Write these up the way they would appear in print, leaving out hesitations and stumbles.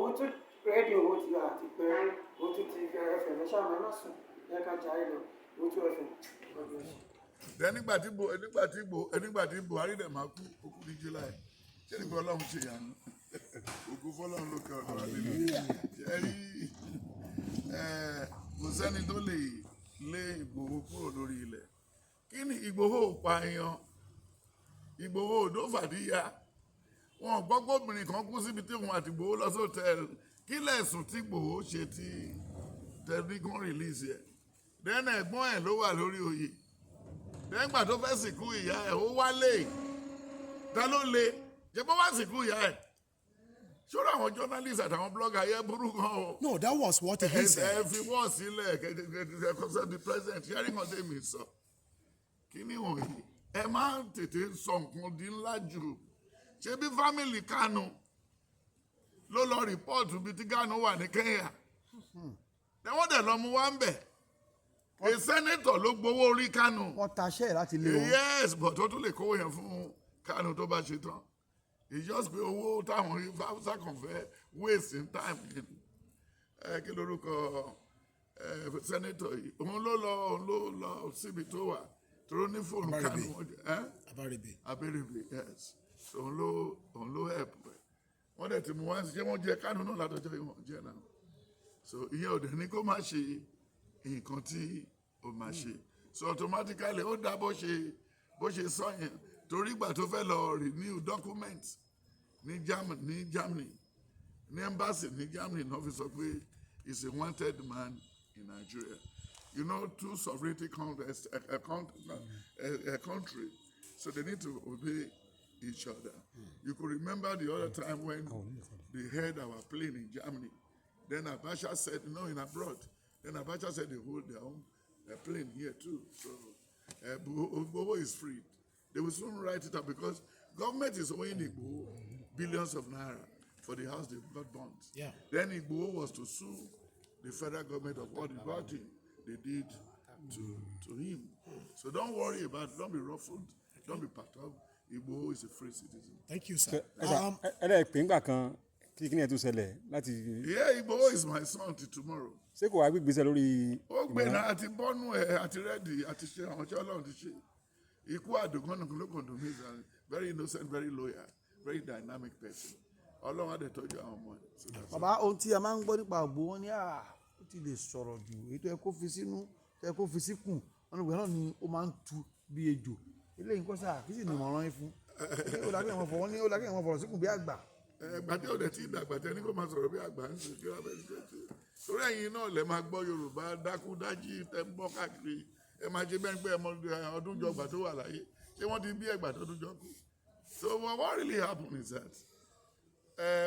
òun tún rédíò owó ti àti pé òun tún ti ẹfẹ̀ lẹ́sàmọ́ ẹ má sùn ẹ ká jà ẹ lọ òun tún ẹfẹ̀. nígbà tí Buhari dẹ̀ máa kú okú ní July ṣé nígbà Ọlọ́run ṣe yànnú ògùn fọlọ́run lókè ọ̀dọ̀ àlejò ẹ̀rí kò sẹ́ni tó lè lé Ìgbòho kúrò lórí ilẹ̀ kí ni Ìgbòho pààyàn Ìgbòho òdó fàdíyà wọn gbọ́gbọ́ obìnrin kan kú síbi tí wọn àti Ìgbòho lọ sóòtẹ́ẹ̀lì kí lẹ̀sùn tí Ìgbòho ṣe tí tẹ̀lifíkan rìlíìsì ẹ̀ dẹ́nà ẹ̀gbọ́n ẹ̀ ló wà lórí oyè dẹ́gbà tó fẹ́ sìnkú ìyá ẹ̀ ó wálé ta ló le jẹ́ bó wá sìnkú ìyá ẹ̀ ṣọ́ra àwọn journalist àtàwọn blogger yẹ burú gan o. No, that was what he said. ẹ fi wọ́ọ̀ sílẹ̀ kẹ́kẹ́ the president hearing on them mi sọ kí ni wọ̀nyí ẹ máa ń tètè sọ nǹkan di ńlá jù ṣé bí family Kanu ló lọ rìpọ́ọ̀tù bíi tí Kanu wà ní Kenya ẹ wọ́n dẹ̀ lọ mú wá ń bẹ̀ a senator ló gbowó orí Kanu. wọ́n taṣẹ́ láti lé wọn. Yes, but ó tún lè kówó yẹn fún Kanu tó bá ṣe tán. It's just pé owó táwọn Hausa kan fẹ́ waste in time kí lórúkọ senator yìí òun ló lọ síbi tó wà tó ní fóònù Kanu Abẹ́rẹ́bẹ̀ yes òun ló help wọ́n dẹ̀ ti mú wá ṣe wọ́n jẹ Kanu náà látọjọ́ ìwọ̀n jẹ náà so ìyẹn ò dẹ̀ ní kó má ṣe nǹkan tí ó máa ṣe so automatically ó dá bó ṣe sọ yẹn torí ìgbà tó fẹ́ lọ renew document ní Germany ní embassy ní Germany náà fi sọ pé he's a wanted man in Nigeria you know two sovereignty countries a country so they need to obey each other. You could remember the other time when they had our plane in Germany then Abacha said no in abroad then Abacha said they hold their own plane here too so Igboho is free. They will soon write it up because government is owing Igboho billions of naira for the house they got burnt. Yeah. Then Igboho was to sue the federal government of what they did to him. So don't worry about it. Don't be ruffled. Don't be perturbed. Igboho is a free citizen. Thank you, sir. Yeah, Igboho is my son till tomorrow. Ṣé kò wá gbígbésẹ̀ lórí. Ó gbé náà àti bọ́nú ẹ̀ àti rẹ́dì àti ṣe àwọn tí Ọlọ́run ti ṣe. Ikú àdùnkàn ló kàn dùn mí is very innocent, very loyal, very dynamic person. Ọlọ́run á dẹ̀ tọ́jú àwọn ọmọ ẹ̀. Bàbá ohun tí a máa ń gbọ́ nípa Ògbó wọn ni ó ti lè sọ̀rọ̀ jù èyí tó yẹ kó fi sínú tó yẹ kó fi síkùn wọn ìgbà náà ni ó máa ń tu bí ejò eléyìí nǹkan sáà kí sì ní ìmọ̀ràn yín fún ó lákẹ́ ìwọ̀n fọ̀rọ̀ síkùn bí àgbà. Gbàdé ọ̀dẹ̀ tí ìdàgbà tẹ ní kó máa sọ̀rọ̀ bí àgbà ń sè kí wọ́n fẹ́ ṣe torí ẹ̀yin náà lẹ máa gbọ́ Yorùbá dákúdájí tẹ́ ń bọ́ káàkiri ẹ máa ṣe bẹ́ẹ̀ pé ọdún jọgbà tó wà láyé ṣé wọ́n ti bí ẹgbà tó dún jọ kú so what really happen is that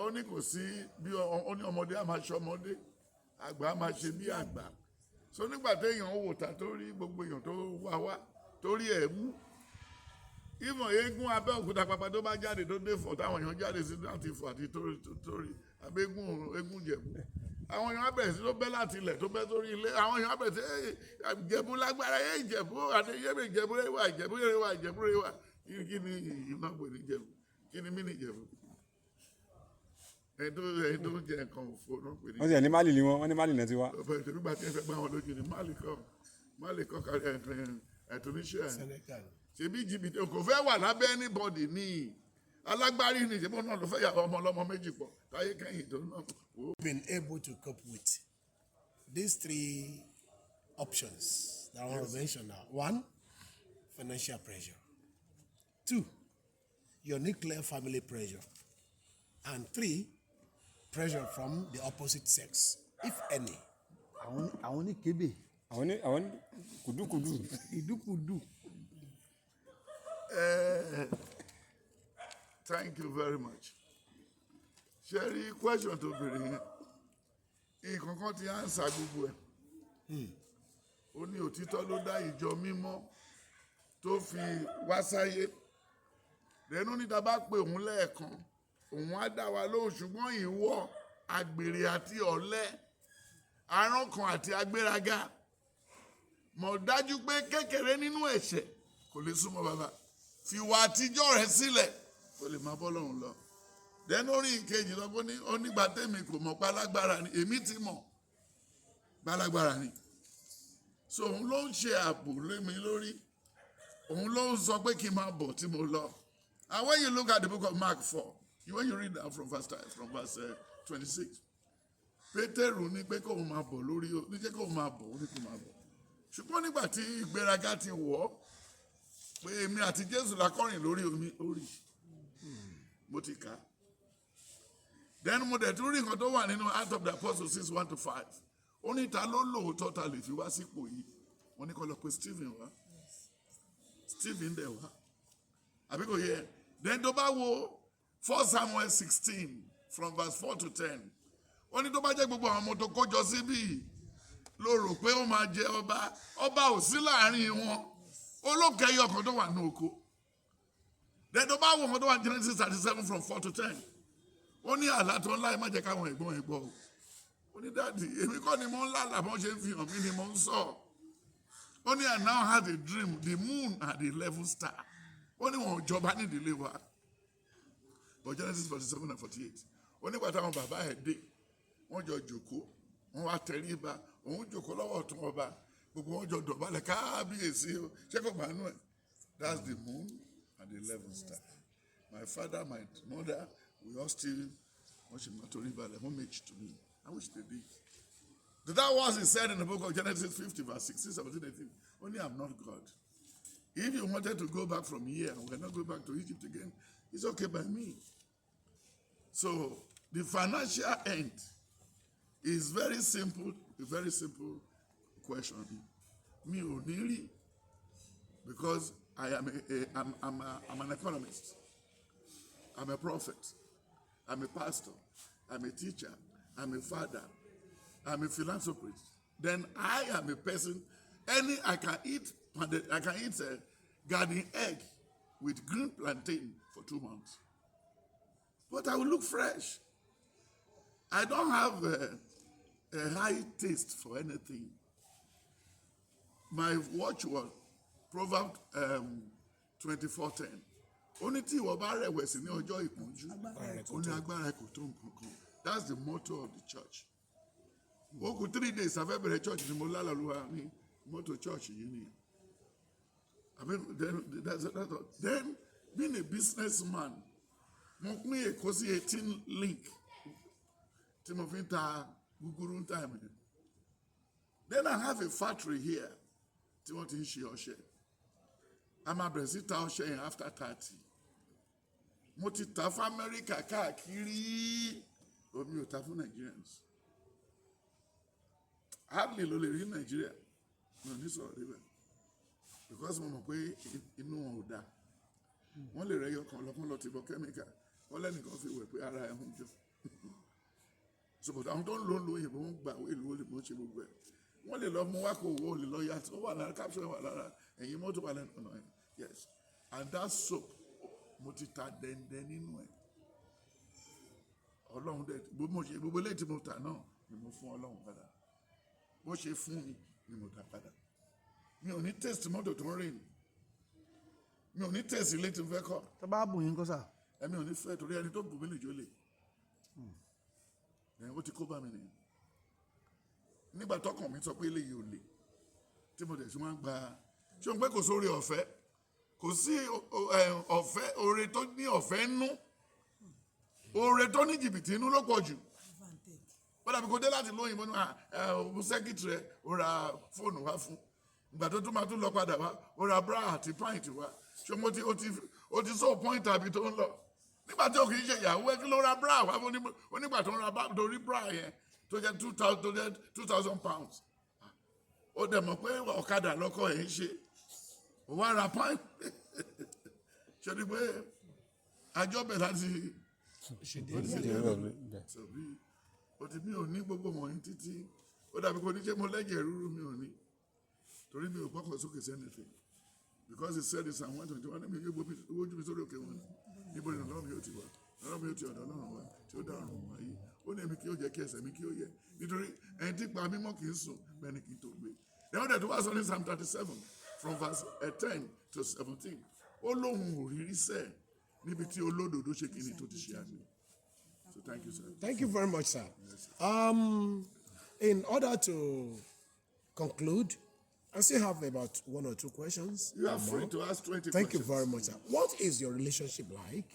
ó ní kò sí bí ó ní ọmọdé á máa ṣe ọmọdé àgbà á máa ṣe bí àgbà so nígbà téèyàn wò ta tó rí gbogbo èèyàn tó wá torí ẹ̀ wú ìmọ̀ eégún Abẹ́òkúta pàpà tó bá jáde tó dé fọ̀ táwọn èèyàn jáde sí láti fọ̀ àti torí abẹ́gún eégún Jẹ̀bú àwọn èèyàn abẹ̀rẹ̀ sí tó bẹ́ láti ilẹ̀ tó bẹ́ sórí ilé àwọn èèyàn abẹ̀rẹ̀ sí Ìjẹ̀bú lágbára Ìjẹ̀bú àdéyẹ́bẹ̀ Ìjẹ̀bú rẹwà kí ni iná pè ní Ìjẹ̀bú kí ni mí ní Ìjẹ̀bú ẹni tó ń jẹ nǹkan òfò náà pè ní. wọ́n ti ẹ̀ ní Málì ni wọ́n ní Málì náà ti wá. ọ̀pẹ̀ ìtẹ̀lú bá ti ń fẹ́ gbá wọn lójú ni Málì kọ́ Tunisia ṣebí jìbìtì kò fẹ́ wà lábẹ́ anybody ní alágbárí ní ìṣẹ́bọ̀ náà ló fẹ́ yà ọmọ ọlọ́mọ méjì pọ̀ táyé kẹ́yìn tó náà. Been able to cope with these three options that I want to mention now. 1, financial pressure. 2, your nuclear family pressure. And 3, pressure from the opposite sex, if any. àwọn ní kébè. àwọn kùdùkùdù. ìdúkùdù. Thank you very much. Sherry, question to bèrè yẹn nǹkan kan ti answer gbogbo ẹ̀ ó ní òtítọ́ ló dá ìjọ mímọ́ tó fi wá sáyé lẹ́nu ní tá bá pè òun lẹ́ẹ̀kan òun á dá wa lóhùn ṣùgbọ́n ìwọ àgbèrè àti ọ̀lẹ aránkàn àti agbéraga mọ̀ dájú pé kékeré nínú ẹ̀ṣẹ̀ kò lè súnmọ́ bàbá fi wà àtijọ́ rẹ̀ sílẹ̀ kò lè máa bọ́ lọ́hùn lọ then orí ìkejì lọ́gbọ́n ní onígbà tèmi kò mọ̀ pálágbára ni èmi ti mọ̀ pálágbára ni so òun ló ń ṣe ààbò lé mi lórí òun ló ń sọ pé kí n máa bọ̀ tí mo lọ. And when you look at the book of Mark 4, when you read that from verse 26, Pétérù ní pé kóun máa bọ̀ lórí o ní jẹ́ kóun máa bọ̀ ó ní kó máa bọ̀ ṣùgbọ́n nígbà tí ìgbéraga ti wọ̀ pé èmi àti Jésù la kọrin lórí omi orí mo ti kà á. Then mo dẹ̀ tún rí nǹkan tó wà nínú Acts of the Apostles 6:1-5 ó ní ta ló lóòótọ́ ta lè fi wá sípò yìí wọ́n ní kó lọ pé Stephen wá Stephen dẹ̀ wá àbí kò yẹ. Then tó bá wo 1 Samuel 16 from verse 4-10 ó ní tó bá jẹ́ gbogbo àwọn ọmọ tó kójọ síbí ló rò pé ó máa jẹ ọba ò sí láàrin wọn olókè ọkàn tó wà ní oko. Then tó bá wo ọmọ tó wà ní Genesis 37 from 4-10 ó ní àlá tó ńlá ẹ má jẹ́ káwọn ẹ̀gbọ́n ẹ̀ gbọ́ o ó ní dáàdì èmi kọ́ ni mo ń lálàá bọ́n ṣe ń fi hàn mí ni mo ń sọ ó ní I now had a dream the moon and the 11th star ó ní wọn ò jọba nídìílé wa but Genesis 47 and 48 ó nígbà táwọn bàbá ẹ̀ dé wọ́n jọ jòkó wọ́n wá tẹríba òun jòkó lọ́wọ́ ọ̀tún ọba gbogbo wọn jọ dọ̀bálẹ̀ kábíyèsí o ṣé kò máa nú ẹ̀ that's the moon and the 11th star my father my mother we all still wọ́n ṣe máa torí balẹ̀ homage to me I wish they did. That was he said in the book of Genesis 50 verse 16, 17, 18 only I'm not God. If you wanted to go back from here and we're not going back to Egypt again, it's okay by me. So the financial end is very simple, a very simple question. Me ò ní rí because I am I'm an economist. I'm a prophet. I'm a pastor. I'm a teacher. I'm a father. I'm a philanthropist. Then I am a person. I can eat a garden egg with green plantain for 2 months. But I will look fresh. I don't have a high taste for anything. My watch was Proverbs 24:10. Only tí ìwọ bá rẹ̀wẹ̀sì ní ọjọ́ ìpọ́njú, ó ní agbára kò tó nǹkan kan. That's the motto of the church. Ó kù 3 days afẹ́ bẹ̀rẹ̀ church ni mo lálàlúwa ní motto church yìí ni. I mean, then being a businessman, mo pín Èkó sí 18 link tí mo fi ń ta gúgúrú time. Then I have a factory here tí wọ́n ti ń ṣe ọṣẹ. A máa bẹ̀rẹ̀ sí ta ọṣẹ yẹn after 30. Mo ti ta fún Amẹ́ríkà káàkiri omi ò ta fún Nigerians. Hardly ló lè rí Nàìjíríà mi ò ní sọ̀rọ̀ níbẹ̀ because mo mọ̀ pé inú wọn ò dáa. Wọ́n lè rẹ́ yọkan lọ́kàn lọ ti bọ kẹ́míkà wọ́n lẹ́nìkan fi wẹ̀ pé ara ẹ̀ ń jọ. Ṣùgbọ́n àwọn tó ń lo òyìnbó ń gbà wé ìlú òyìnbó ṣe gbogbo ẹ̀. Wọ́n lè lọ mú wá kó owó lè lọ yàtọ̀ ó wà lára capsule wà lára ẹ̀yìn mọ́tò wà lẹ́nu ọ̀nà ẹ̀ yes and that soap mo ti ta dẹ́ndẹ́ nínú ẹ̀. Ọlọ́run dẹ̀ gbogbo ilé tí mo tà náà ni mo fún Ọlọ́run padà bó ṣe fún mi ni mo dá padà. Mi ò ní taste mọ́tò tó ń rìn mi ò ní taste ilé tí mo fẹ́ kọ́. tó bá bùn yín kọ́ sà. Ẹ̀mi ò ní fẹ́ torí ẹni tó bù mí lè jó lè ó ti kó bá mi nìyẹn. Nígbà tọkàn mi sọ pé eléyìí ò lè tí mo dẹ̀ tún máa ń gba ṣé o ń pẹ́ kò sórí ọ̀fẹ́ kò sí ọ̀fẹ́ oore tó ní ọ̀fẹ́ nú oore tó ní jìbìtì inú ló pọ̀ jù. Wọ́n dàbí kó dé láti lóyìnbó ní ọ̀hún sẹ́kìtì rẹ̀ ó ra fóònù wá fún ìgbà tó tún máa tún lọ padà wá ó ra bra àti pint wá ṣé mo ti o ti sọ point àbí tó ń lọ nígbà tí o kì í ṣe ìyàwó ẹ kí ló ra bra wá fún onígbà tó ń ra bra torí bra yẹn tó jẹ́ 2,000 pounds ó dẹ̀ mọ̀ pé ọ̀kadà lọ́kọ̀ ẹ̀ ń ṣe ó wá ra pint ṣe ni pé àjọbẹ̀ láti òtí mi ò ní gbogbo wọ̀nyí títí ó dàbí kò ní ṣe mo lẹ́jẹ̀ rúru mi ò ní torí mi ò gbọ́kàn sókè sẹ́nìtì because he said this and 121 ní mi yóò gbóbi ojú mi sórí òkè wọn níbo ni ọlọ́run yóò ti wá ọlọ́run yóò ti ọ̀dọ̀ ọlọ́run wá tí ó dá ọ̀run wáyé ó ní èmi kí ó jẹ́ kí ẹsẹ̀ mi kí ó yẹ nítorí ẹni tí pa mímọ́ kì í sùn bẹ́ẹ̀ ni kì í tó gbé ẹ̀wọ́n dẹ̀ tó wá sọ ní Psalm 37 from verse 10 to 17 ó lóhun òrírí sẹ́ẹ̀ níbi tí olódodo ṣe kìíní tó ti ṣe àgbẹ̀ So thank you, sir. Thank you very much, sir. In order to conclude, I still have about 1 or 2 questions. You are free to ask 20 Thank you questions. very much, sir. What is your relationship like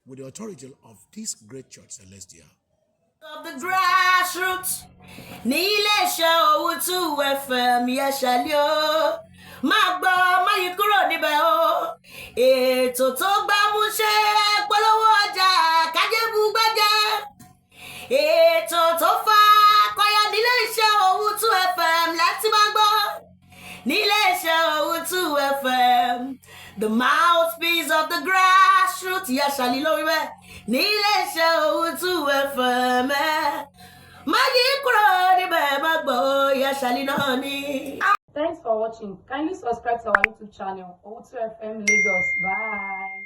with the authority of this great church, Celestial? Of the grassroots, ní iléeṣẹ́ OOO FM yẹn ṣàlẹ́ o, máa gbọ́ má yí kúrò níbẹ̀ o, ètò tó gbámúṣé polówó ọjà kájébù gbẹ́jẹ́, ètò tó fa kọyà ní iléeṣẹ́ OOO FM láti máa gbọ́, ní iléeṣẹ́ OOO FM, the mouthpiece of the grassroots yẹn ṣàlẹ́ lórí bẹ́ẹ̀. Ní iléeṣẹ́ OOO FM má yí kúrò níbẹ̀ má gbọ́ ìyá ṣàlì náà ni. Thanks for watching. Kindly subscribe to our YouTube channel, OOO FM Lagos. Bye.